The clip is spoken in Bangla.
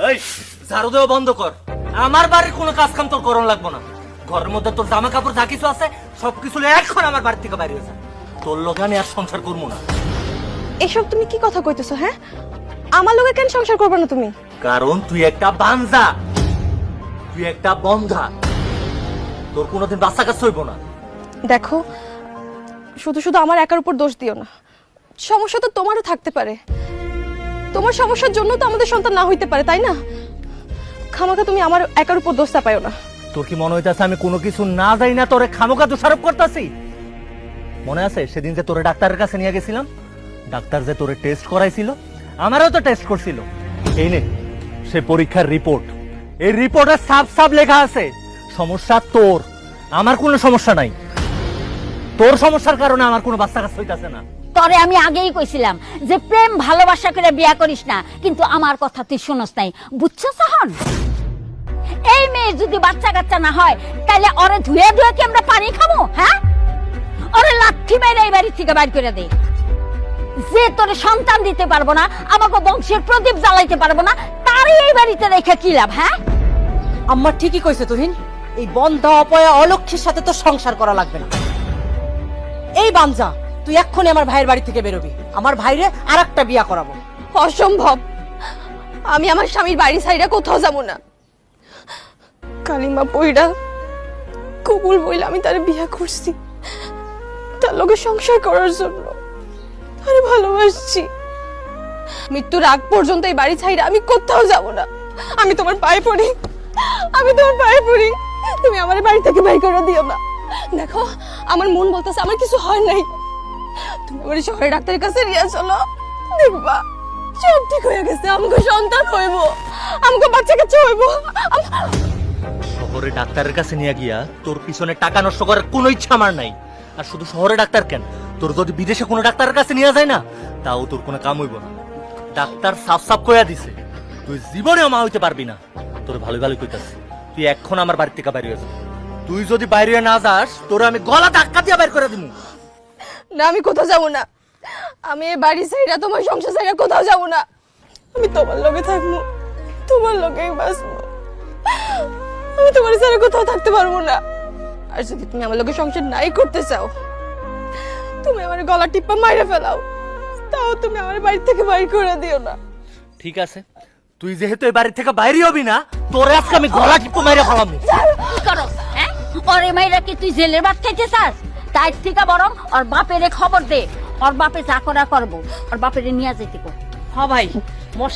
এই ঝাড়ু দেওয়া বন্ধ কর। আমার বাড়ির কোনো কাজ কাম তোর করণ লাগবো না। ঘরের মধ্যে তোর জামা কাপড় যা কিছু আছে সবকিছু এখন আমার বাড়ি থেকে বাইরে হয়েছে। তোর লোক আমি আর সংসার করবো না। এসব তুমি কি কথা কইতেছো? হ্যাঁ, আমার লগে কেন সংসার করবে না তুমি? কারণ তুই একটা বাঞ্জা, তুই একটা বন্ধা। তোর কোনোদিন বাচ্চা কাছে হইব না। দেখো, শুধু শুধু আমার একার উপর দোষ দিও না। সমস্যা তো তোমারও থাকতে পারে। তোমার সমস্যার জন্য তো আমাদের সন্তান না হইতে পারে, তাই না? খামাখা তুমি আমার একার উপর দোষ চাপাইও না। তোর কি মনে হইতাছে আমি কোনো কিছু না যাই না তোরে খামোকা দোষারোপ করতেছি? মনে আছে সেদিন যে তোরে ডাক্তারের কাছে নিয়ে গেছিলাম? ডাক্তার যে তোরে টেস্ট করাইছিল, আমারও তো টেস্ট করছিল। এই নে সে পরীক্ষার রিপোর্ট। এই রিপোর্টে সাফ সাফ লেখা আছে সমস্যা তোর, আমার কোনো সমস্যা নাই। তোর সমস্যার কারণে আমার কোনো বাচ্চা কাছে হইতাছে না। তরে আমি আগেই কইছিলাম যে প্রেম ভালোবাসা করে বিয়া করিস না, কিন্তু আমার কথা তুই শুনস নাই। বুঝছো সাহন? এই মেয়ে যদি বাচ্চা কাচ্চা না হয় তাহলে ওরে ধুয়ে ধুয়ে কি আমরা পানি খাবো? হ্যাঁ, ওরে লাঠি মেরে এই বাড়ি থেকে বাইর করে দে। যে তোরে সন্তান দিতে পারবো না, আমাকে বংশের প্রদীপ জ্বালাইতে পারবো না, তারই এই বাড়িতে রেখে কি লাভ? হ্যাঁ, আম্মা ঠিকই কইছে তুহিন, এই বন্ধা অপয়া অলক্ষীর সাথে তো সংসার করা লাগবে না। এই বাঞ্জা, তুই এক্ষুনি আমার ভাইয়ের বাড়ি থেকে বেরোবি। আমার ভাইরে আর একটা বিয়া করাবো। অসম্ভব। আমি আমার স্বামীর বাড়ি ছাইরা কোথাও যাব না। কালিমা পইরা কবুল বইলে আমি তারে বিয়া করছি, তার লগে সংসার করার জন্য। তারে ভালোবাসছি। মৃত্যুর আগ পর্যন্ত এই বাড়ি ছাইরা আমি কোথাও যাব না। আমি তোমার পায়ে পড়ি, আমি তোমার পায়ে পড়ি, তুমি আমার বাড়ি থেকে বাইর করে দিও না। দেখো, আমার মন বলতেছে আমার কিছু হয় নাই। তুমি আমার শহরে ডাক্তারের কাছে নিয়ে চলো, দেখবা সব ঠিক হয়ে গেছে। আমাকে সন্তান হইব, আমাকে বাচ্চা কাচ্চা হইব। শহরে ডাক্তারের কাছে নিয়ে গিয়া তোর পিছনে টাকা নষ্ট করার কোনো ইচ্ছা আমার নাই। আর শুধু শহরে ডাক্তার কেন, তোর যদি বিদেশে কোনো ডাক্তারের কাছে নিয়ে যায় না, তাও তোর কোনো কাম হইব না। ডাক্তার সাফ সাফ কইয়া দিছে তুই জীবনেও মা হইতে পারবি না। তোর ভালো ভালো কইতাছি, তুই এখন আমার বাড়ি থেকে বাইরে যা। তুই যদি বাইরে না যাস তোর আমি গলা ধাক্কা দিয়ে বাইর করে দিব। না, আমি কোথাও যাব না। আমি এই বাড়ি ছাইরা তোমার সংসার ছাইরা কোথাও যাব না। আমি তোমার লগে থাকবো, তোমার লগেই বাঁচবো। আমি তোমার ছাড়া কোথাও থাকতে পারবো না। আর যদি তুমি আমার লগে সংসার নাই করতে চাও, তুমি আমার গলা টিপা মাইরা ফেলাও, তাও তুমি আমার বাড়ি থেকে বাইর করে দিও না। ঠিক আছে, তুই যেহেতু এই বাড়ি থেকে বাইরে হবি না, তোর আজকে আমি গলা টিপে মাইরা ফেলাম। কি করো? হ্যাঁ, ওরে মাইরা কি তুই জেলের ভাত খাইতে চাস? তাই থেকে বরং ওর বাপেরে খবর দে। ওর বাপে যা করা করবো, ওর বাপেরে নিয়ে যেতে কর। হ্যাঁ ভাই,